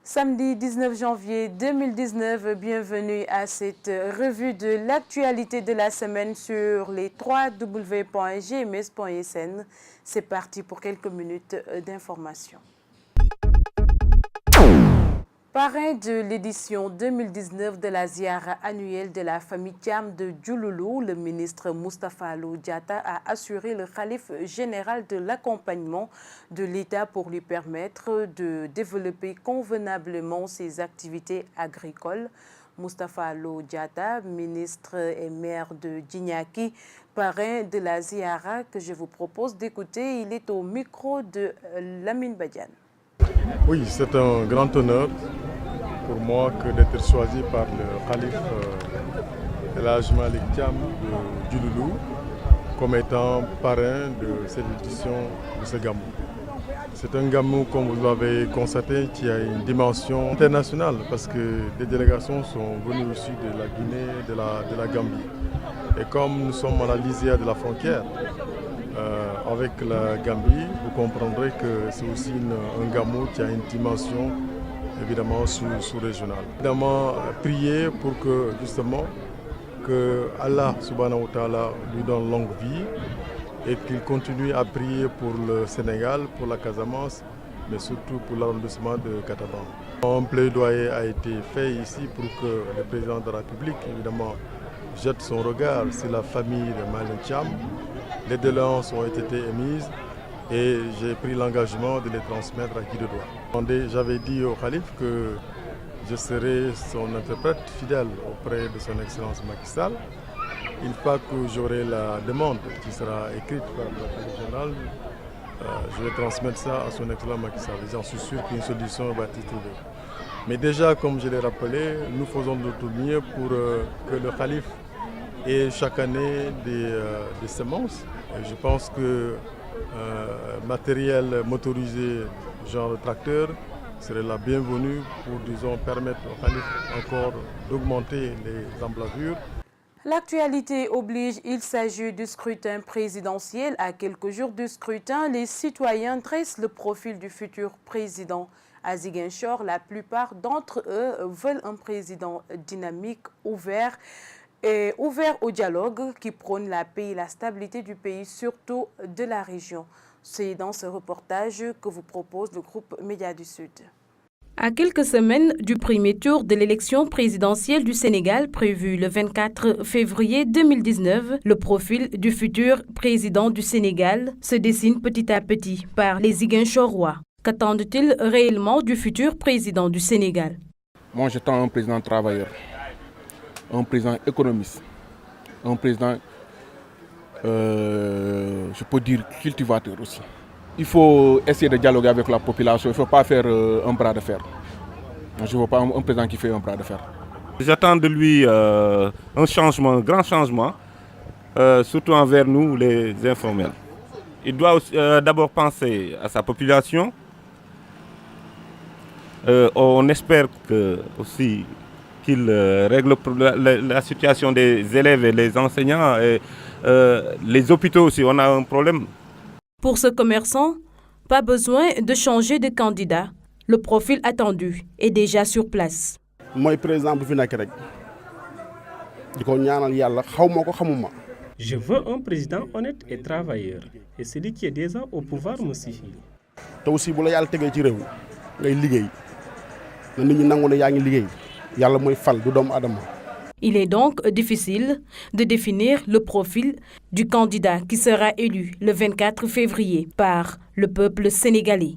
Samedi 19 janvier 2019, bienvenue à cette revue de l'actualité de la semaine sur les www.gms.sn. C'est parti pour quelques minutes d'information. Parrain de l'édition 2019 de la ziara annuelle de la famille Thiam de Diouloulou, le ministre Moustapha Lo Diatta a assuré le khalife général de l'accompagnement de l'État pour lui permettre de développer convenablement ses activités agricoles. Moustapha Lo Diatta, ministre et maire de Djignaki, parrain de la ziara que je vous propose d'écouter. Il est au micro de Lamine Badiane. Oui, c'est un grand honneur pour moi que d'être choisi par le khalife El Hadj Malick Thiam de Diouloulou comme étant parrain de cette édition de ce gamou. C'est un gamou, comme vous l'avez constaté, qui a une dimension internationale parce que des délégations sont venues aussi de la Guinée, de la Gambie. Et comme nous sommes à la lisière de la frontière, avec la Gambie, vous comprendrez que c'est aussi un gamou qui a une dimension évidemment sous-régionale. Évidemment, prier pour que justement que Allah subhanahu wa ta'ala lui donne longue vie et qu'il continue à prier pour le Sénégal, pour la Casamance, mais surtout pour l'arrondissement de Kataban. Un plaidoyer a été fait ici pour que le président de la République, évidemment, jette son regard sur la famille de Malick Thiam. Les doléances ont été émises et j'ai pris l'engagement de les transmettre à qui de droit. J'avais dit au khalife que je serai son interprète fidèle auprès de son Excellence Macky Sall. Une fois que j'aurai la demande qui sera écrite par le khalife général, je vais transmettre ça à son Excellence Macky Sall. J'en suis sûr qu'une solution va être trouvée. Mais déjà, comme je l'ai rappelé, nous faisons de tout mieux pour que le khalife ait chaque année des semences. Et je pense que matériel motorisé, genre tracteur, serait la bienvenue pour, disons, permettre au khalife encore d'augmenter les emblavures. L'actualité oblige, il s'agit du scrutin présidentiel. À quelques jours du scrutin, les citoyens dressent le profil du futur président. À Ziguinchor, la plupart d'entre eux veulent un président dynamique, ouvert au dialogue, qui prône la paix et la stabilité du pays, surtout de la région. C'est dans ce reportage que vous propose le groupe Médias du Sud. À quelques semaines du premier tour de l'élection présidentielle du Sénégal prévue le 24 février 2019, le profil du futur président du Sénégal se dessine petit à petit par les Ziguinchorois. Qu'attendent-ils réellement du futur président du Sénégal? Moi, j'attends un président travailleur, un président économiste, un président, je peux dire, cultivateur aussi. Il faut essayer de dialoguer avec la population, il ne faut pas faire un bras de fer. Je ne veux pas un président qui fait un bras de fer. J'attends de lui un changement, un grand changement, surtout envers nous les informels. Il doit d'abord penser à sa population. On espère qu'il règle la situation des élèves et les enseignants et les hôpitaux aussi. On a un problème. Pour ce commerçant, pas besoin de changer de candidat. Le profil attendu est déjà sur place. Je veux un président honnête et travailleur. Et celui qui est déjà au pouvoir me suffit. Il est donc difficile de définir le profil du candidat qui sera élu le 24 février par le peuple sénégalais.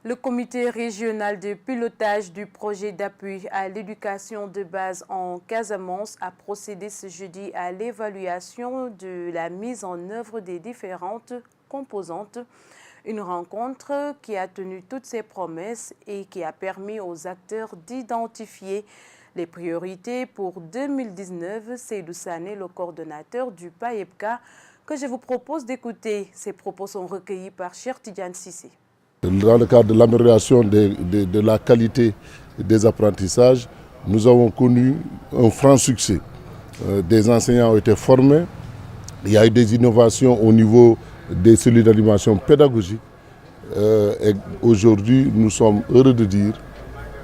Le comité régional de pilotage du projet d'appui à l'éducation de base en Casamance a procédé ce jeudi à l'évaluation de la mise en œuvre des différentes composantes. Une rencontre qui a tenu toutes ses promesses et qui a permis aux acteurs d'identifier les priorités pour 2019. Seydou Sané, le coordonnateur du PAEPCA, que je vous propose d'écouter. Ces propos sont recueillis par Cheikh Tidiane Cissé. Dans le cadre de l'amélioration de la qualité des apprentissages, nous avons connu un franc succès. Des enseignants ont été formés, il y a eu des innovations au niveau des cellules d'animation pédagogique. Et aujourd'hui, nous sommes heureux de dire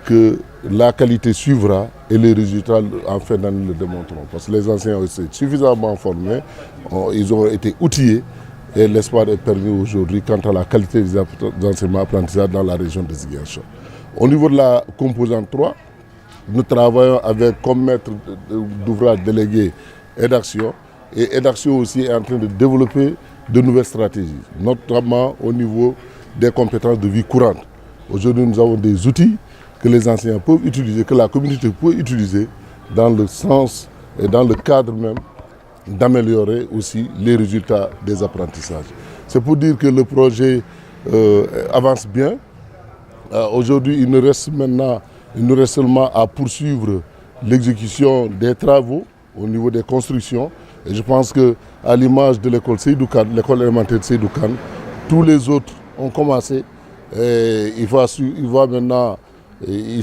que la qualité suivra et les résultats en fin d'année le démontreront. Parce que les enseignants ont été suffisamment formés, ils ont été outillés et l'espoir est permis aujourd'hui quant à la qualité des enseignements apprentissages dans la région de Ziguinchor. Au niveau de la composante 3, nous travaillons avec comme maître d'ouvrage délégué EDAction et EDAction aussi est en train de développer de nouvelles stratégies, notamment au niveau des compétences de vie courante. Aujourd'hui, nous avons des outils que les enseignants peuvent utiliser, que la communauté peut utiliser dans le sens et dans le cadre même d'améliorer aussi les résultats des apprentissages. C'est pour dire que le projet avance bien. Aujourd'hui, il nous reste seulement à poursuivre l'exécution des travaux au niveau des constructions. Et je pense qu'à l'image de l'école Seydou Kane, l'école élémentaire de Seydou Kane, tous les autres ont commencé. Et il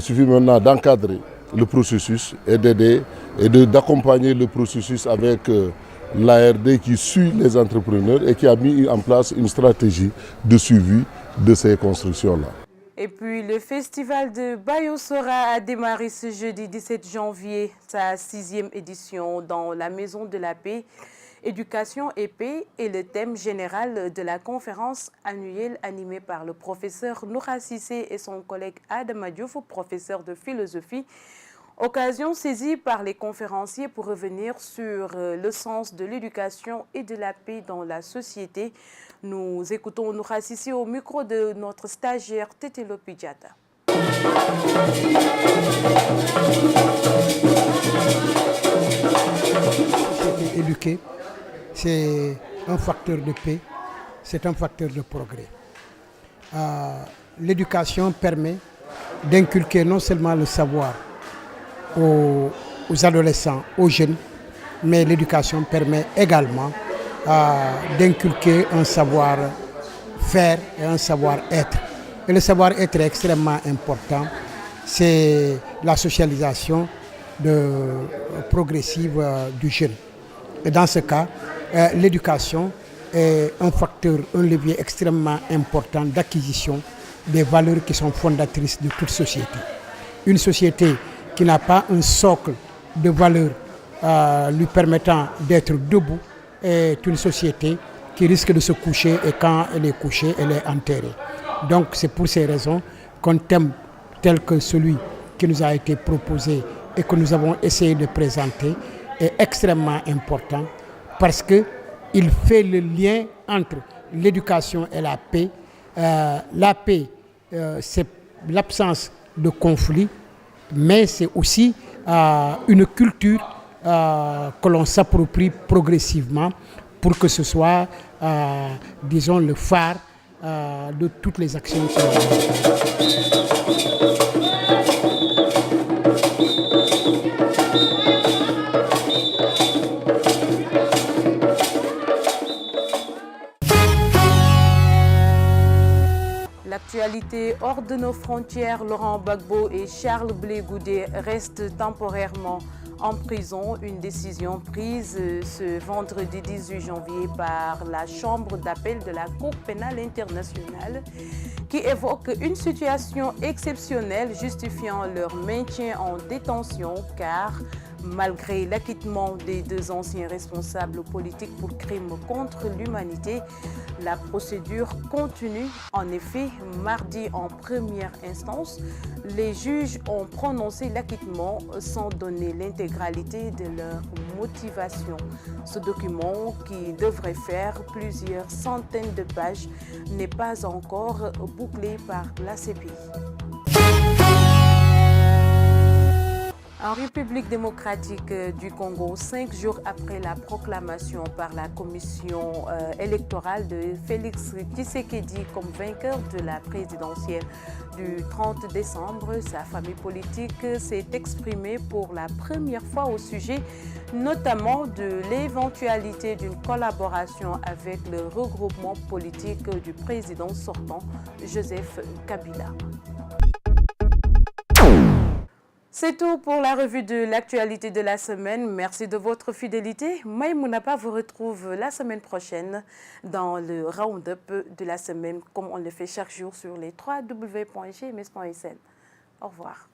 suffit maintenant d'encadrer le processus et d'aider et d'accompagner le processus avec l'ARD qui suit les entrepreneurs et qui a mis en place une stratégie de suivi de ces constructions-là. Et puis le festival de Bayosora a démarré ce jeudi 17 janvier, sa 6e édition dans la Maison de la Paix, Éducation et Paix et le thème général de la conférence annuelle animée par le professeur Noura Cissé et son collègue Adama Diouf, professeur de philosophie. Occasion saisie par les conférenciers pour revenir sur le sens de l'éducation et de la paix dans la société. Nous écoutons Noura Cissé au micro de notre stagiaire Tetelo Pidjata. Éduquer, c'est un facteur de paix, c'est un facteur de progrès. L'éducation permet d'inculquer non seulement le savoir aux adolescents, aux jeunes, mais l'éducation permet également d'inculquer un savoir-faire et un savoir-être. Et le savoir-être est extrêmement important. C'est la socialisation progressive du jeune. Et dans ce cas, l'éducation est un facteur, un levier extrêmement important d'acquisition des valeurs qui sont fondatrices de toute société. Une société qui n'a pas un socle de valeurs lui permettant d'être debout est une société qui risque de se coucher et quand elle est couchée, elle est enterrée. Donc c'est pour ces raisons qu'un thème tel que celui qui nous a été proposé et que nous avons essayé de présenter est extrêmement important parce qu'il fait le lien entre l'éducation et la paix. La paix, c'est l'absence de conflit, mais c'est aussi une culture que l'on s'approprie progressivement pour que ce soit, disons, le phare de toutes les actions. L'actualité hors de nos frontières, Laurent Gbagbo et Charles Blé Goudé restent temporairement en prison. Une décision prise ce vendredi 18 janvier par la Chambre d'appel de la Cour pénale internationale qui évoque une situation exceptionnelle justifiant leur maintien en détention car malgré l'acquittement des 2 anciens responsables politiques pour crimes contre l'humanité, la procédure continue. En effet, mardi en première instance, les juges ont prononcé l'acquittement sans donner l'intégralité de leur motivation. Ce document, qui devrait faire plusieurs centaines de pages, n'est pas encore bouclé par la CPI. En République démocratique du Congo, 5 jours après la proclamation par la commission électorale de Félix Tshisekedi comme vainqueur de la présidentielle du 30 décembre, sa famille politique s'est exprimée pour la première fois au sujet notamment de l'éventualité d'une collaboration avec le regroupement politique du président sortant, Joseph Kabila. C'est tout pour la revue de l'actualité de la semaine. Merci de votre fidélité. Maïmounapa vous retrouve la semaine prochaine dans le round-up de la semaine, comme on le fait chaque jour sur les www.gms.sn. Au revoir.